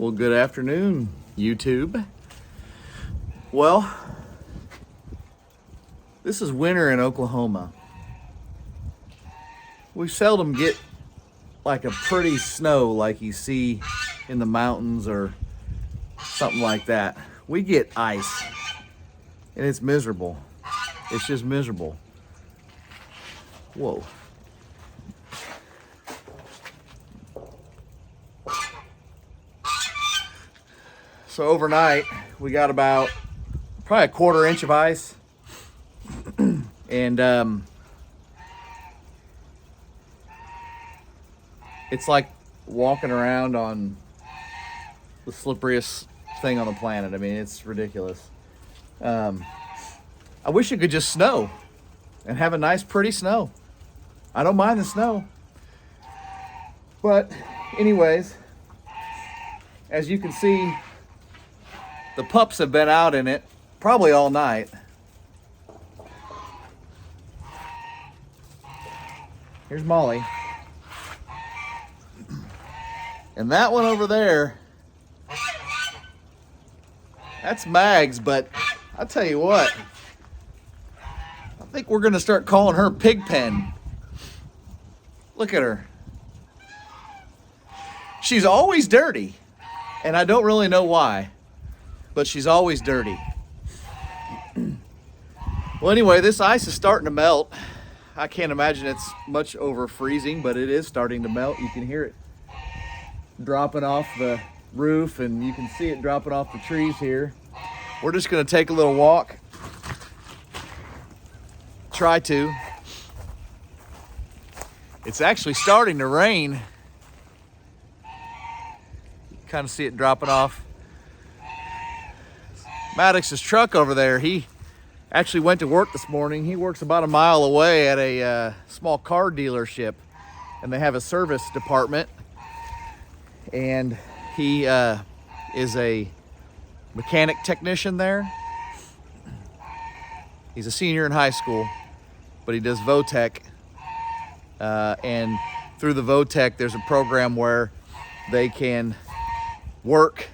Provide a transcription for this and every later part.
Well, good afternoon, YouTube. Well, this is winter in Oklahoma. We seldom get like a pretty snow like you see in the mountains or something like that. We get ice, and it's miserable. It's just miserable. Whoa. So overnight, we got about probably a 1/4 inch of ice. And it's like walking around on the slipperiest thing on the planet. I mean, it's ridiculous. I wish it could just snow and have a nice, pretty snow. I don't mind the snow. But anyways, as you can see, the pups have been out in it probably all night. Here's Molly. And that one over there, that's Mags, but I'll tell you what, I think we're gonna start calling her Pigpen. Look at her. She's always dirty, and I don't really know why, but she's always dirty. Well, anyway, this ice is starting to melt. I can't imagine it's much over freezing, but it is starting to melt. You can hear it dropping off the roof, and you can see it dropping off the trees here. We're just gonna take a little walk. Try to. It's actually starting to rain. Kind of see it dropping off. Maddox's truck over there, he actually went to work this morning. He works about a mile away at a small car dealership, and they have a service department. And he is a mechanic technician there. He's a senior in high school, but he does VOTEC. And through the VOTEC, there's a program where they can work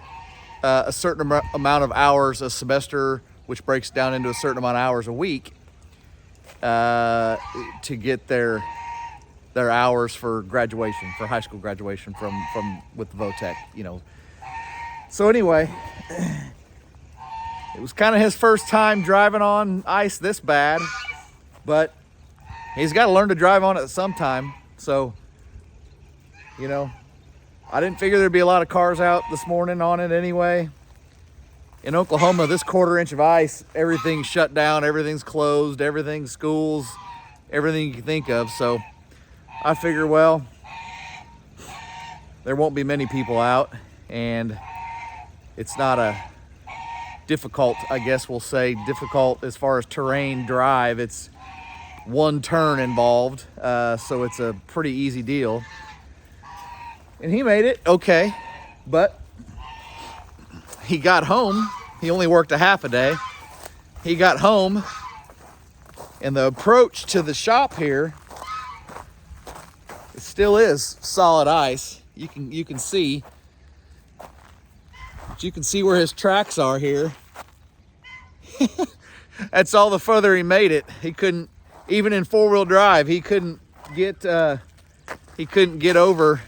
a certain amount of hours a semester, which breaks down into a certain amount of hours a week, to get their hours for graduation, for high school graduation from with the VOTEC, you know. So anyway, it was kind of his first time driving on ice this bad, but he's got to learn to drive on it sometime. So, you know, I didn't figure there'd be a lot of cars out this morning on it anyway. In Oklahoma, this 1/4 inch of ice, everything's shut down, everything's closed, everything's schools, everything you can think of. So I figure, well, there won't be many people out, and it's not a difficult, I guess we'll say, difficult as far as terrain drive. It's one turn involved, so it's a pretty easy deal. And he made it okay, but he got home. He only worked a half a day. He got home, and the approach to the shop here, it still is solid ice. You can see, but you can see where his tracks are here. That's all the further he made it. He couldn't, even in 4-wheel drive, he couldn't get over.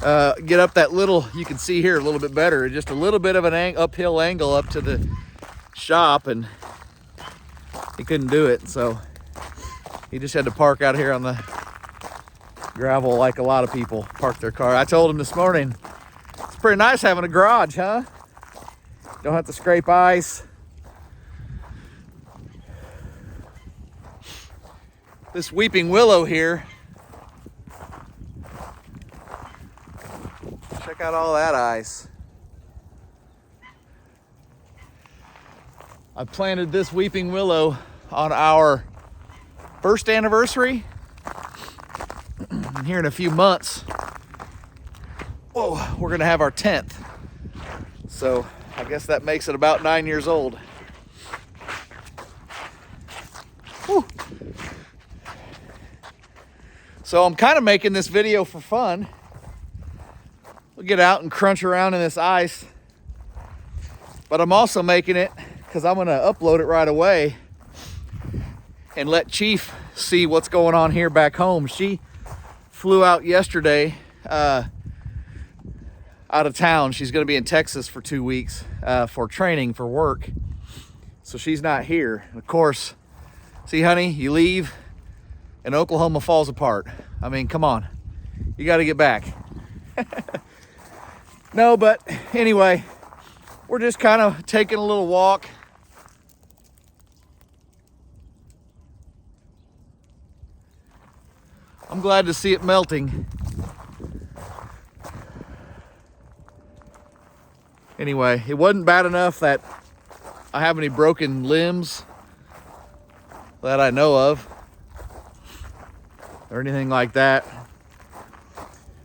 Get up that little, you can see here a little bit better, just a little bit of an uphill angle up to the shop, and he couldn't do it. So he just had to park out here on the gravel like a lot of people park their car. I told him this morning, it's pretty nice having a garage, huh? Don't have to scrape ice. This weeping willow here, check out all that ice. I planted this weeping willow on our first anniversary. And here in a few months, whoa, we're gonna have our 10th. So I guess that makes it about 9 years old. Whew. So I'm kind of making this video for fun. we'll get out and crunch around in this ice. But I'm also making it because I'm gonna upload it right away and let Chief see what's going on here back home. She flew out yesterday out of town. She's gonna be in Texas for 2 weeks for training for work. So she's not here. Of course, see, honey, you leave and Oklahoma falls apart. I mean, come on, you got to get back. No, but anyway, we're just kind of taking a little walk. I'm glad to see it melting. Anyway, it wasn't bad enough that I have any broken limbs that I know of or anything like that.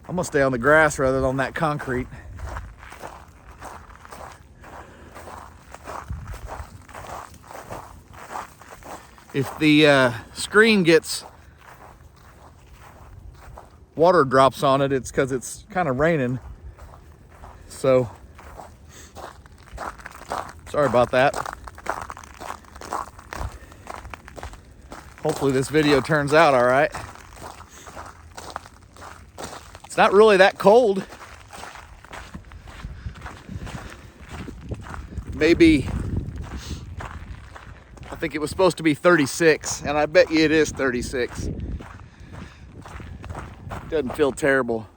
I'm gonna stay on the grass rather than on that concrete. If the screen gets water drops on it, it's because it's kind of raining. So sorry about that. Hopefully this video turns out all right. It's not really that cold. Maybe, I think it was supposed to be 36, and I bet you it is 36. Doesn't feel terrible.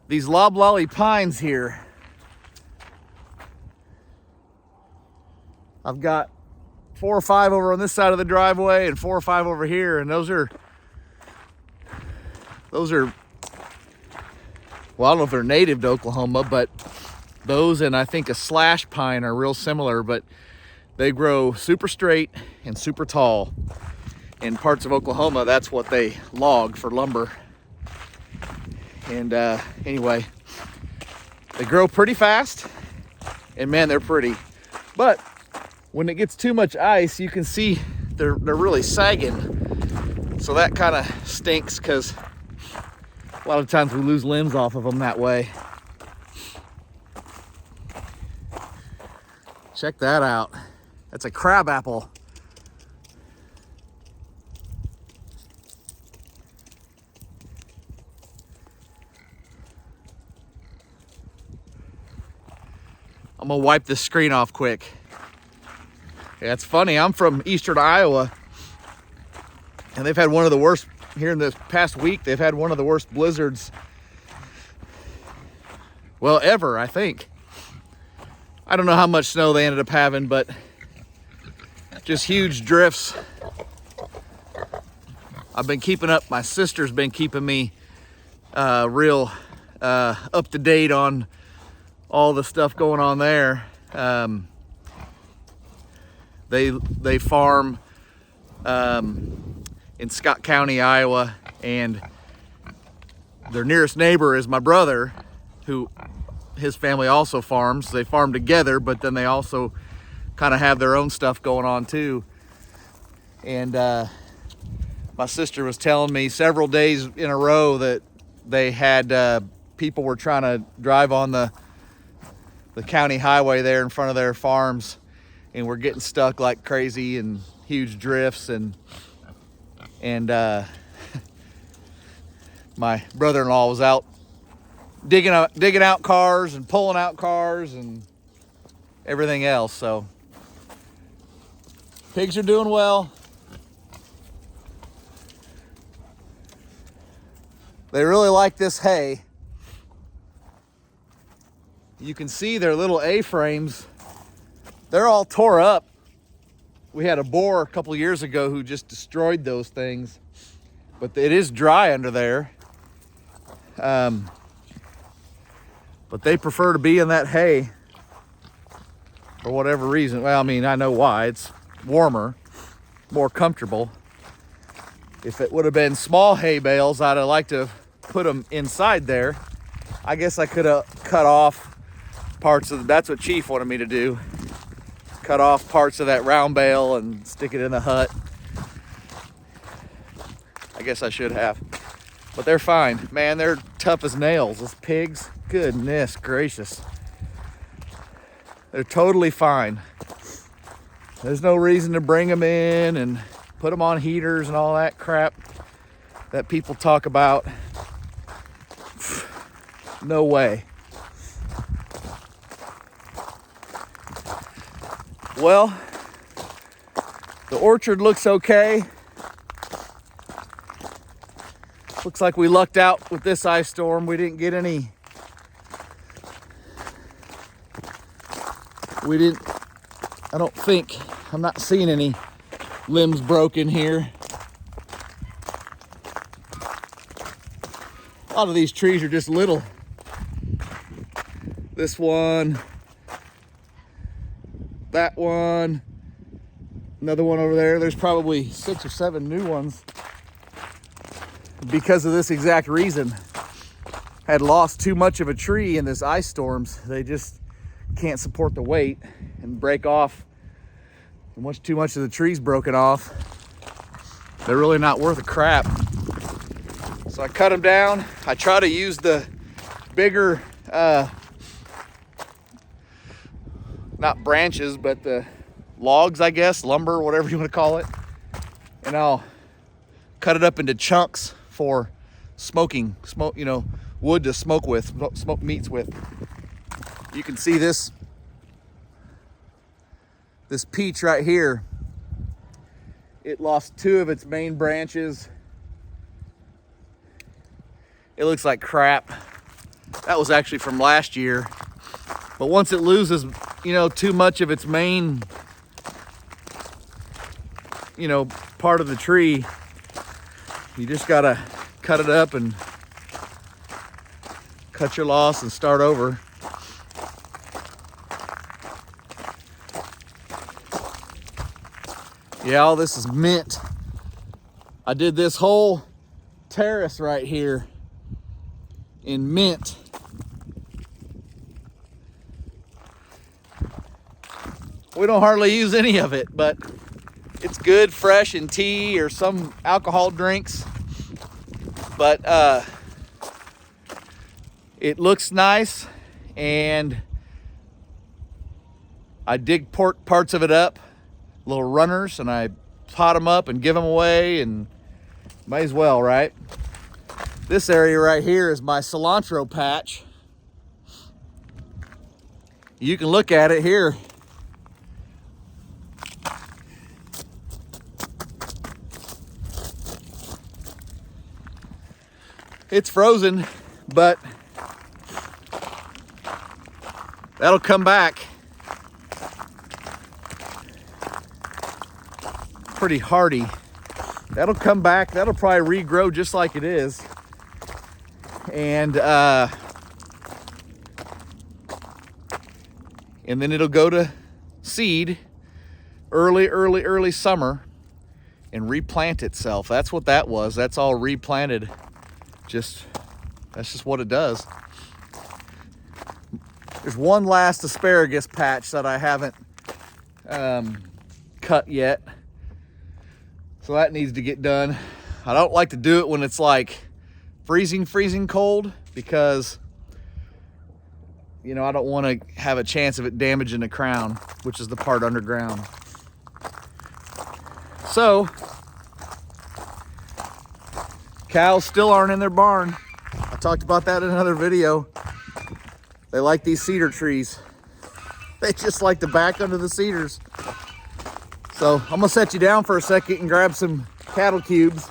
These loblolly pines here, I've got 4 or 5 over on this side of the driveway and 4 or 5 over here, and those are, well, I don't know if they're native to Oklahoma, but those and I think a slash pine are real similar, but they grow super straight and super tall. In parts of Oklahoma, that's what they log for lumber. And anyway, they grow pretty fast, and man, they're pretty. But when it gets too much ice, you can see they're really sagging. So that kind of stinks, because a lot of times we lose limbs off of them that way. Check that out. That's a crab apple. I'm gonna wipe this screen off quick. Yeah, it's funny, I'm from eastern Iowa, and they've had one of the worst, here in this past week, they've had one of the worst blizzards, well, ever, I think. I don't know how much snow they ended up having, but just huge drifts. I've been keeping up, my sister's been keeping me real up to date on all the stuff going on there. They farm in Scott County, Iowa, and their nearest neighbor is my brother, who his family also farms. They farm together, but then they also kind of have their own stuff going on too. And my sister was telling me several days in a row that they had people were trying to drive on the county highway there in front of their farms, and we're getting stuck like crazy and huge drifts, and my brother-in-law was out digging out cars and pulling out cars and everything else. So pigs are doing well. They really like this hay. You can see their little A-frames. They're all tore up. We had a boar a couple years ago who just destroyed those things, but it is dry under there. But they prefer to be in that hay for whatever reason. Well, I mean, I know why. It's warmer, more comfortable. If it would have been small hay bales, I'd have liked to have put them inside there. I guess I could have cut off parts of that's what Chief wanted me to do. Cut off parts of that round bale and stick it in the hut. I guess I should have. But they're fine. Man, they're tough as nails. Those pigs, goodness gracious. They're totally fine. There's no reason to bring them in and put them on heaters and all that crap that people talk about. No way. Well, the orchard looks okay. Looks like we lucked out with this ice storm. We didn't get any. I don't think, I'm not seeing any limbs broken here. A lot of these trees are just little. This one, that one, another one over there. There's probably 6 or 7 new ones because of this exact reason. Had lost too much of a tree in this ice storms. They just can't support the weight and break off. And once too much of the tree's broken off, they're really not worth a crap. So I cut them down. I try to use the bigger, not branches, but the logs, I guess, lumber, whatever you want to call it. And I'll cut it up into chunks for smoking, wood to smoke with, smoke meats with. You can see this peach right here. It lost 2 of its main branches. It looks like crap. That was actually from last year. But once it loses, too much of its main, part of the tree, you just gotta cut it up and cut your loss and start over. Yeah, all this is mint. I did this whole terrace right here in mint. We don't hardly use any of it, but it's good fresh in tea or some alcohol drinks. But it looks nice, and I dig parts of it up, little runners, and I pot them up and give them away, and may as well, right? This area right here is my cilantro patch. You can look at it here. It's frozen, but that'll come back. Pretty hardy. That'll come back. That'll probably regrow just like it is. And then it'll go to seed early summer and replant itself. That's what that was. That's all replanted. That's just what it does. There's one last asparagus patch that I haven't cut yet. So that needs to get done. I don't like to do it when it's like freezing cold, because I don't want to have a chance of it damaging the crown, which is the part underground. So cows still aren't in their barn. I talked about that in another video. They like these cedar trees. They just like to back under the cedars. So I'm gonna set you down for a second and grab some cattle cubes.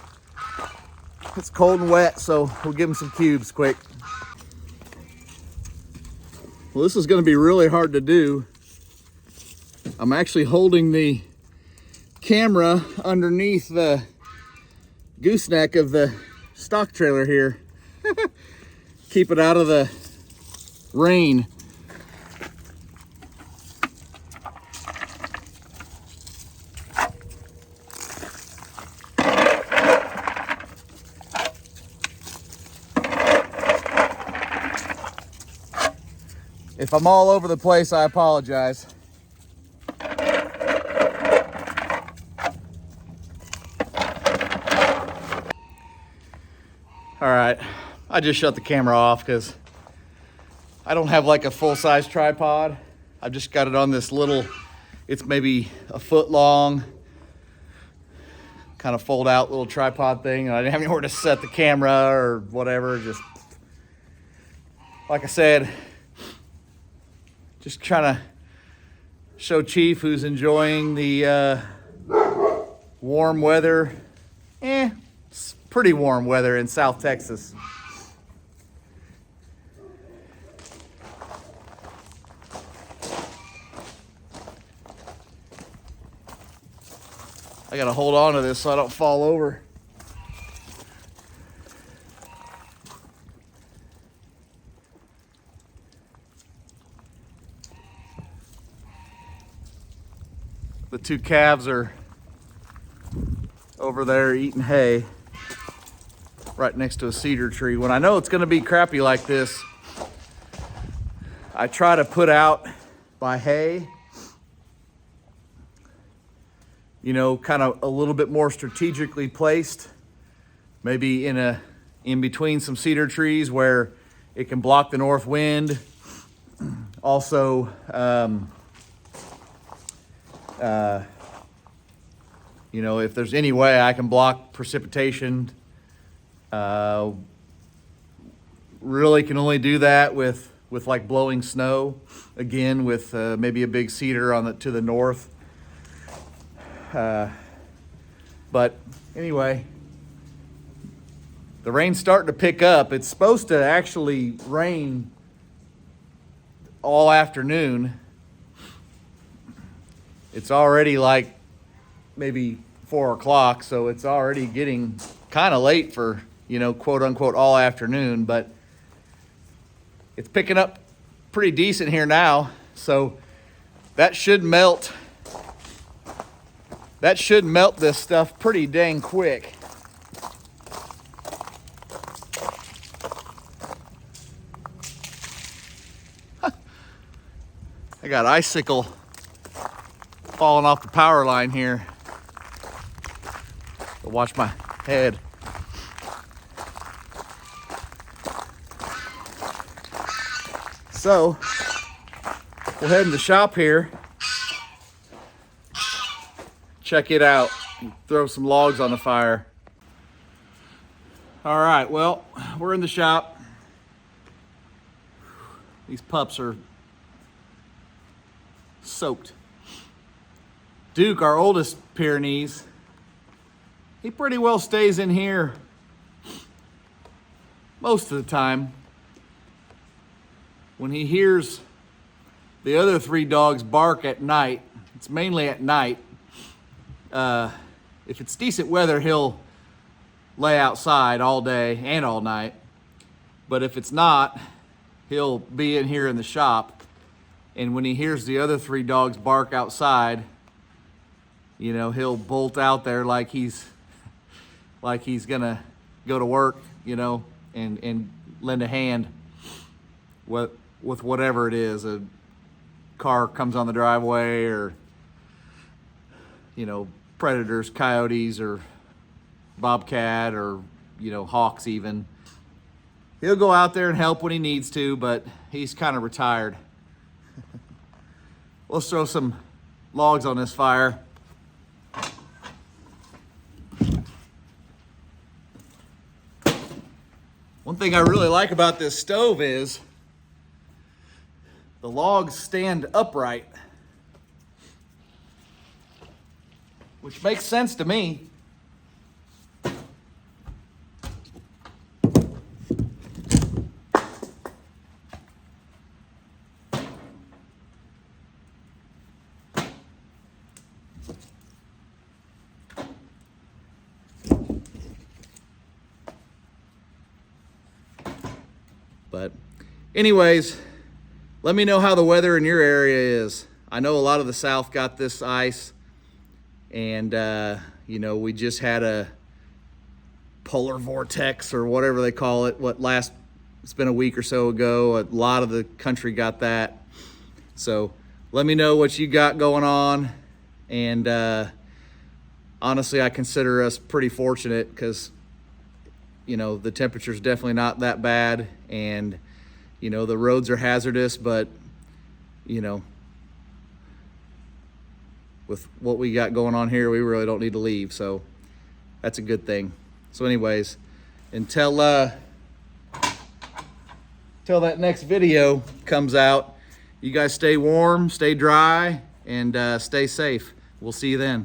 It's cold and wet, so we'll give them some cubes quick. Well, this is gonna be really hard to do. I'm actually holding the camera underneath the gooseneck of the stock trailer here. Keep it out of the rain. If I'm all over the place, I apologize. All right, I just shut the camera off because I don't have like a full-size tripod. I've just got it on this little, it's maybe a foot long, kind of fold out little tripod thing. And I didn't have anywhere to set the camera or whatever. Just, like I said, just trying to show Chief, who's enjoying the warm weather. It's pretty warm weather in South Texas. I gotta hold on to this so I don't fall over. The two calves are over there eating hay right next to a cedar tree. When I know it's gonna be crappy like this, I try to put out my hay, you know, kind of a little bit more strategically placed, maybe in between some cedar trees where it can block the north wind. Also, you know, if there's any way I can block precipitation, really can only do that with like blowing snow, again with maybe a big cedar to the north. But anyway, the rain's starting to pick up. It's supposed to actually rain all afternoon. It's already like maybe 4 o'clock, so it's already getting kind of late for, you know, quote unquote all afternoon, but it's picking up pretty decent here now. So that should melt this stuff pretty dang quick. I got icicle falling off the power line here. So watch my head. So we'll head in the shop here. Check it out. Throw some logs on the fire. All right, well, we're in the shop. These pups are soaked. Duke, our oldest Pyrenees, he pretty well stays in here most of the time. When he hears the other 3 dogs bark at night, it's mainly at night. If it's decent weather, he'll lay outside all day and all night. But if it's not, he'll be in here in the shop. And when he hears the other 3 dogs bark outside, you know, he'll bolt out there like he's gonna go to work, you know, and lend a hand with whatever it is. A car comes on the driveway, or, you know, predators, coyotes, or bobcat, or, you know, hawks even. He'll go out there and help when he needs to, but he's kind of retired. Let's throw some logs on this fire. One thing I really like about this stove is the logs stand upright, which makes sense to me. But anyways, let me know how the weather in your area is. I know a lot of the South got this ice, and you know, we just had a polar vortex or whatever they call it. It's been a week or so ago. A lot of the country got that. So let me know what you got going on. And honestly, I consider us pretty fortunate, because you know, the temperature's definitely not that bad, and, you know, the roads are hazardous, but, you know, with what we got going on here, we really don't need to leave, so that's a good thing. So anyways, until that next video comes out, you guys stay warm, stay dry, and stay safe. We'll see you then.